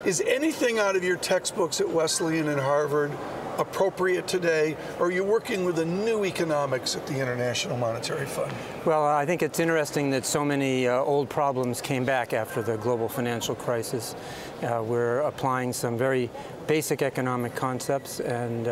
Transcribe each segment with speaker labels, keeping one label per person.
Speaker 1: Is anything out of your textbooks at Wesleyan and Harvard appropriate today, or are you working with the new economics at the International Monetary Fund?
Speaker 2: Well, I think it's interesting that so many old problems came back after the global financial crisis. We're applying some very basic economic concepts, and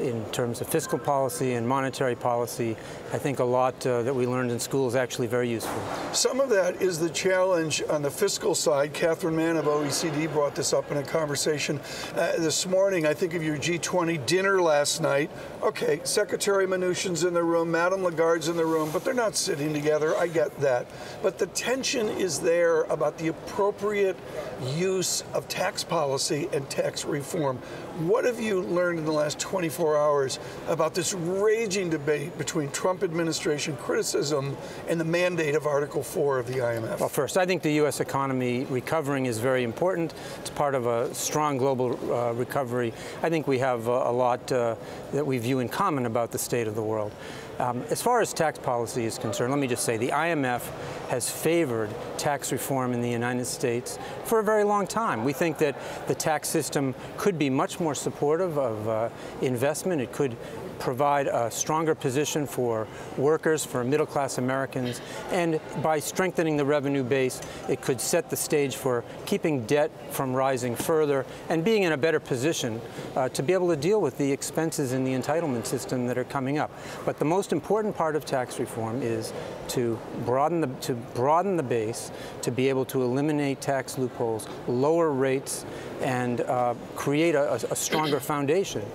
Speaker 2: in terms of fiscal policy and monetary policy, I think a lot that we learned in school is actually very useful.
Speaker 1: Some of that is the challenge on the fiscal side. Catherine Mann of OECD brought this up in a conversation this morning. I think of your G20 dinner last night. Okay, Secretary Mnuchin's in the room, Madame Lagarde's in the room, but they're not sitting together. I get that. But the tension is there about the appropriate use of tax policy and tax reform. What have you learned in the last 24 hours about this raging debate between Trump administration criticism and the mandate of Article 4 of the IMF?
Speaker 2: Well, first, I think the U.S. economy recovering is very important. It's part of a strong global recovery. I think we have a lot that we view in common about the state of the world. As far as tax policy is concerned, let me just say the IMF has favored tax reform in the United States for a very long time. We think that the tax system could be much more supportive of investment. It could provide a stronger position for workers, for middle-class Americans, and by strengthening the revenue base, it could set the stage for keeping debt from rising further and being in a better position to be able to deal with the expenses in the entitlement system that are coming up. But the most important part of tax reform is to broaden the base, to be able to eliminate tax loopholes, lower rates, and create a stronger foundation